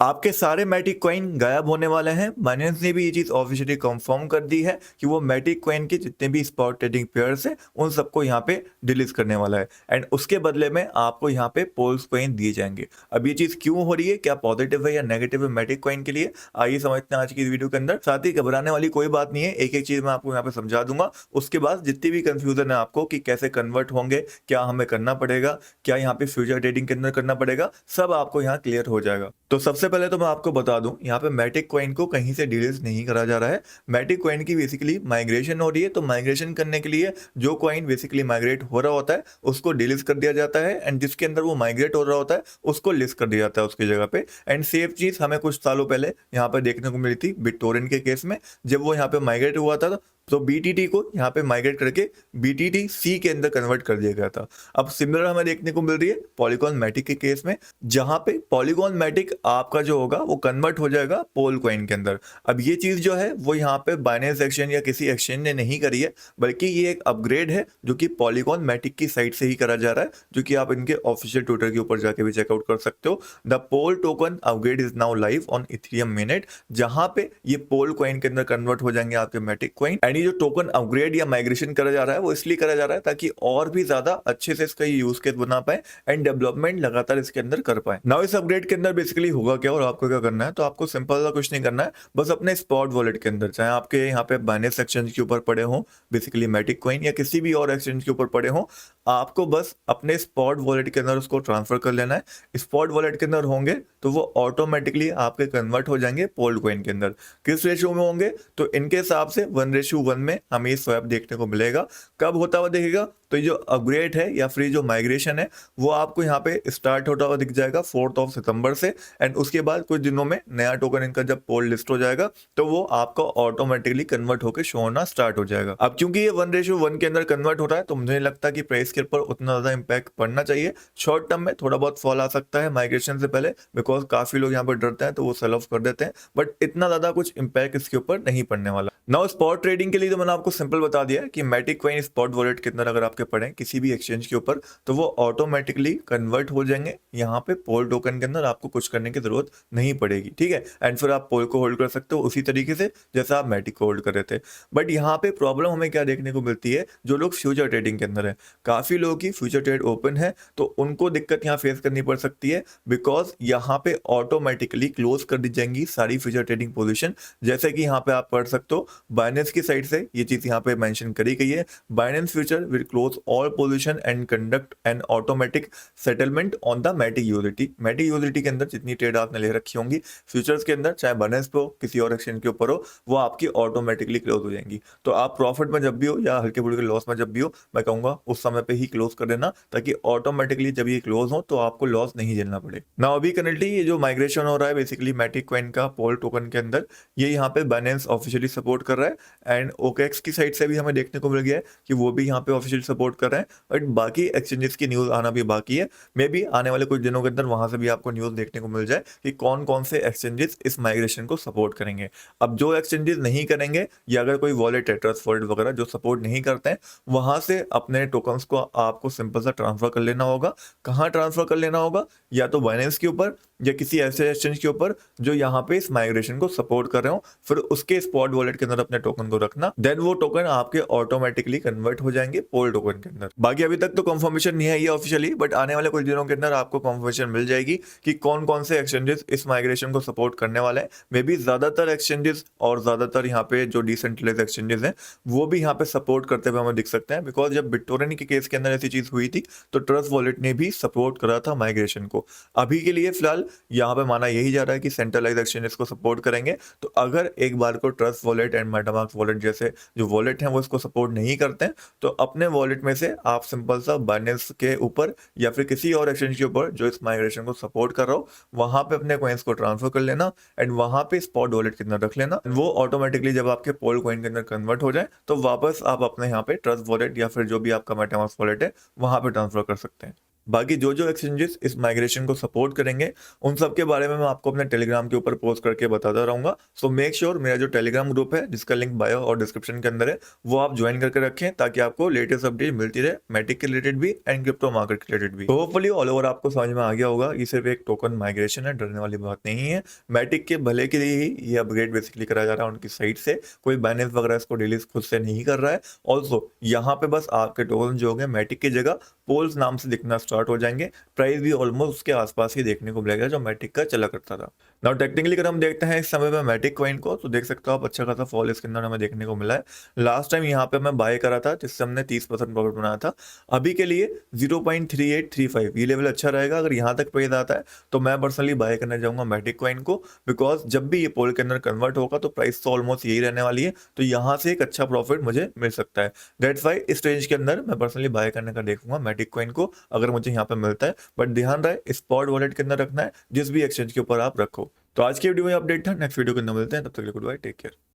आपके सारे मैटिक कॉइन गायब होने वाले हैं। बाइनेंस ने भी ये चीज़ ऑफिशियली कंफर्म कर दी है कि वो मैटिक कॉइन के जितने भी स्पॉट ट्रेडिंग पेयर्स हैं उन सबको यहाँ पे डिलीट करने वाला है एंड उसके बदले में आपको यहाँ पे पोल्स कॉइन दिए जाएंगे। अब ये चीज़ क्यों हो रही है, क्या पॉजिटिव है या नेगेटिव है मैटिक कॉइन के लिए, आइए समझते हैं आज की इस वीडियो के अंदर। साथ ही घबराने वाली कोई बात नहीं है, एक एक चीज़ मैं आपको यहाँ पे समझा दूंगा। उसके बाद जितनी भी कंफ्यूजन है आपको कि कैसे कन्वर्ट होंगे, क्या हमें करना पड़ेगा, क्या यहाँ पे फ्यूचर ट्रेडिंग के अंदर करना पड़ेगा, सब आपको यहाँ क्लियर हो जाएगा। तो सबसे पहले तो मैं आपको बता दूं, यहाँ पे मैटिक कॉइन को कहीं से डिलीट नहीं करा जा रहा है। मैटिक कॉइन की बेसिकली माइग्रेशन हो रही है, तो माइग्रेशन करने के लिए जो कॉइन बेसिकली माइग्रेट हो रहा होता है उसको डिलीट कर दिया जाता है एंड जिसके अंदर वो माइग्रेट हो रहा होता है उसको लिस्ट कर दिया जाता है उसकी जगह पे। एंड सेम चीज हमें कुछ सालों पहले यहाँ पे देखने को मिली थी बिटटोरेंट के केस में, जब वो यहाँ पे माइग्रेट हुआ था तो BTT को यहाँ पे माइग्रेट करके BTTC के अंदर कन्वर्ट कर दिया गया था। अब सिमिलर हमें देखने को मिल रही है पॉलीगॉन मैटिक के केस में, जहां पे पॉलीगॉन मैटिक आपका जो होगा वो कन्वर्ट हो जाएगा पोल कॉइन के अंदर। अब ये चीज जो है वो यहाँ पे बाइनेंस एक्सचेंज या किसी एक्सचेंज ने नहीं करी है, बल्कि ये एक अपग्रेड है जो कि पॉलीगॉन मैटिक की साइट से ही करा जा रहा है, जो कि आप इनके ऑफिशियल ट्विटर के ऊपर जाके भी चेकआउट कर सकते हो। The POL token upgrade is now live on Ethereum mainnet, जहां पे ये पोल कॉइन के अंदर कन्वर्ट हो जाएंगे आपके मैटिक कॉइन। एंड ये जो टोकन अपग्रेड या माइग्रेशन करा जा रहा है वो इसलिए करा जा रहा है ताकि और भी ज्यादा अच्छे से इसका यूज केस बना पाए एंड डेवलपमेंट लगातार इसके अंदर कर पाए। नाउ इस अपग्रेड के अंदर बेसिकली होगा क्या और आपको क्या करना है, तो आपको सिंपल सा कुछ नहीं करना है, बस अपने स्पॉट वॉलेट के अंदर, चाहे आपके यहाँ पे बाइनेंस एक्सचेंज के ऊपर पड़े हो बेसिकली मैटिक कॉइन या किसी भी और एक्सचेंज के ऊपर पड़े हो, आपको बस अपने स्पॉट वॉलेट के अंदर उसको ट्रांसफर कर लेना है। स्पॉट वॉलेट के अंदर होंगे तो वो ऑटोमेटिकली आपके कन्वर्ट हो जाएंगे पोल कॉइन के अंदर। किस रेशियो में होंगे, तो इनके हिसाब से 1:1 में हमें ये स्वैप देखने को मिलेगा। कब होता हुआ देखेगा, तो ये जो अपग्रेड है या फिर जो माइग्रेशन है वो आपको यहाँ पे स्टार्ट होता हुआ दिख जाएगा 4 सितंबर से। एंड उसके बाद कुछ दिनों में नया टोकन इनका जब पोल लिस्ट हो जाएगा तो वो आपको ऑटोमेटिकली कन्वर्ट होकर शो होना स्टार्ट हो जाएगा। अब क्योंकि ये 1:1 के अंदर कन्वर्ट हो रहा है तो मुझे नहीं लगता कि प्राइस के ऊपर उतना ज्यादा इंपैक्ट पड़ना चाहिए। शॉर्ट टर्म में थोड़ा बहुत फॉल आ सकता है माइग्रेशन से पहले, बिकॉज काफी लोग यहाँ पर डरते हैं तो वो सेल ऑफ कर देते हैं, बट इतना ज्यादा कुछ इंपैक्ट इसके ऊपर नहीं पड़ने वाला। नाउ स्पॉट ट्रेडिंग के लिए तो मैंने आपको सिंपल बता दिया है कि मैटिक कॉइन स्पॉट वॉलेट के अंदर अगर आपके पड़े किसी भी एक्सचेंज के ऊपर तो वो ऑटोमेटिकली कन्वर्ट हो जाएंगे यहाँ पे पोल टोकन के अंदर, आपको कुछ करने की जरूरत नहीं पड़ेगी, ठीक है। एंड फिर आप पोल को होल्ड कर सकते हो उसी तरीके से जैसा आप मैटिक को होल्ड कर रहे थे। बट यहाँ पे प्रॉब्लम हमें क्या देखने को मिलती है, जो लोग फ्यूचर ट्रेडिंग के अंदर है, काफी लोगों की फ्यूचर ट्रेड ओपन है तो उनको दिक्कत यहाँ फेस करनी पड़ सकती है, बिकॉज यहाँ पे ऑटोमेटिकली क्लोज कर दी जाएंगी सारी फ्यूचर ट्रेडिंग पोजिशन। जैसे कि यहाँ पे आप पढ़ सकते हो बाइनेंस की साइड से ये चीज यहाँ पे मेंशन करी गई है, Binance future will close all position and conduct an automatic settlement on the MATIC utility. MATIC utility के अंदर जितनी ट्रेड आपने ले रखी होंगी फ्यूचर्स के अंदर, चाहे बाइनेंस पे हो किसी और एक्सचेंज के ऊपर हो, वो आपकी ऑटोमेटिकली क्लोज हो जाएंगी। तो आप प्रॉफिट में जब भी हो या हल्के फुल्के लॉस में जब भी हो, मैं कहूंगा उस समय पे ही क्लोज कर देना, ताकि ऑटोमेटिकली जब ये क्लोज हो तो आपको लॉस नहीं झेलना पड़े ना। अभी करंटली ये जो माइग्रेशन हो रहा है बेसिकली मैटिक कॉइन का पोल टोकन के अंदर, ये यहाँ पे बाइनेंस ऑफिशियली सपोर्ट कर रहा है एंड OKX की साइड से भी हमें देखने को मिल गया है कि वो भी यहाँ पे ऑफिशियल सपोर्ट कर रहे हैं। बट बाकी एक्सचेंजेस की न्यूज आना भी बाकी है, मे बी आने वाले कुछ दिनों के अंदर वहां से भी आपको न्यूज देखने को मिल जाए कि कौन कौन से एक्सचेंजेस इस माइग्रेशन को सपोर्ट करेंगे। अब जो एक्सचेंजेस नहीं करेंगे या अगर कोई वॉलेट है ट्रस्ट वॉलेट वगैरह जो सपोर्ट नहीं करते हैं, वहां से अपने टोकन्स को आपको सिंपल सा ट्रांसफर कर लेना होगा। कहाँ ट्रांसफर कर लेना होगा, या तो बाइनेंस के ऊपर या किसी ऐसे एक्सचेंज के ऊपर जो यहाँ पे इस माइग्रेशन को सपोर्ट कर रहे हो, फिर उसके स्पॉट वॉलेट के अंदर अपने टोकन को रखना, देन वो टोकन आपके ऑटोमेटिकली कन्वर्ट हो जाएंगे पोल टोकन के अंदर। बाकी अभी तक तो कंफर्मेशन नहीं है ये ऑफिशियली, बट आने वाले कुछ दिनों के अंदर आपको कंफर्मेशन मिल जाएगी कि कौन कौन से एक्सचेंजेस इस माइग्रेशन को सपोर्ट करने वाले हैं। मे बी ज्यादातर एक्सचेंजेस और ज्यादातर यहाँ पे जो डिसेंट्रलाइज एक्सचेंजेस हैं वो भी यहाँ पे सपोर्ट करते हुए हमें दिख सकते हैं, बिकॉज जब बिटटोरेंट के केस के अंदर ऐसी चीज हुई थी तो ट्रस्ट वॉलेट ने भी सपोर्ट करा था माइग्रेशन को। अभी के लिए फिलहाल यहाँ पे माना यही जा रहा है कि सेंट्रलाइज एक्सचेंजेस को सपोर्ट करेंगे। तो अगर एक बार को trust wallet and MetaMask wallet जैसे जो वॉलेट हैं वो इसको सपोर्ट नहीं करते हैं, तो अपने वॉलेट में से आप सिंपल सा बाइनेंस के ऊपर या फिर किसी और एक्सचेंज के ऊपर जो इस माइग्रेशन को सपोर्ट कर रहा हो वहां पे अपने कॉइन्स को ट्रांसफर कर लेना एंड वहां पे स्पॉट वॉलेट के अंदर रख लेना। वो ऑटोमेटिकली जब आपके पोल कॉइन के अंदर कन्वर्ट हो जाए तो वापस आप अपने यहाँ पे ट्रस्ट वॉलेट या फिर जो भी आपका मेटामास्क वॉलेट है वहां पे ट्रांसफर कर सकते हैं। बाकी जो जो एक्सचेंजेस इस माइग्रेशन को सपोर्ट करेंगे उन सब के बारे में मैं आपको अपने टेलीग्राम के ऊपर पोस्ट करके बताता रहूंगा। सो मेक श्योर मेरा जो टेलीग्राम ग्रुप है जिसका लिंक बायो और डिस्क्रिप्शन के अंदर है वो आप ज्वाइन करके रखें, ताकि आपको लेटेस्ट अपडेट मिलती रहे मैटिक के रिलेटेड भी एंड क्रिप्टो मार्केट के रिलेटेड भी। होपफुली ऑल ओवर आपको समझ में आ गया होगा, ये सिर्फ एक टोकन माइग्रेशन है, डरने वाली बात नहीं है। मैटिक के भले के लिए ही ये अपग्रेड बेसिकली करा जा रहा है उनकी साइड से, कोई बाइनेंस वगैरह इसको रिलीज खुद से नहीं कर रहा है। ऑल्सो यहाँ पे बस आपके टोकन जो होंगे मैटिक की जगह पोल्स नाम से दिखना स्टार्ट हो जाएंगे। प्राइस भी ऑलमोस्ट उसके आसपास ही देखने को मिलेगा जो मैटिक का चला करता था। नाउ टेक्निकली अगर हम देखते हैं इस समय पे मैटिक कॉइन को, तो देख सकते हो आप अच्छा खासा फॉल इसके अंदर हमें देखने को मिला है। लास्ट टाइम यहाँ पे मैं बाय करा था जिससे हमने 30% प्रॉफिट बनाया था। अभी के लिए 0.3835 ये लेवल अच्छा रहेगा। अगर यहाँ तक प्राइस आता है तो मैं पर्सनली बाय करने जाऊंगा मैटिक कॉइन को, बिकॉज जब भी ये पोल के अंदर कन्वर्ट होगा तो प्राइस तो ऑलमोस्ट यही रहने वाली है, तो यहाँ से एक अच्छा प्रॉफिट मुझे मिल सकता है। दैट्स वाई इस रेंज के अंदर मैं पर्सनली बाय करने का देखूंगा मैटिक कॉइन को, अगर मुझे यहाँ पे मिलता है। बट ध्यान रहे स्पॉट वॉलेट के अंदर रखना है, जिस भी एक्सचेंज के ऊपर आप रखो। तो आज की वीडियो में अपडेट था, नेक्स्ट वीडियो के अंदर मिलते हैं, तब तक के लिए गुड बाय, टेक केयर।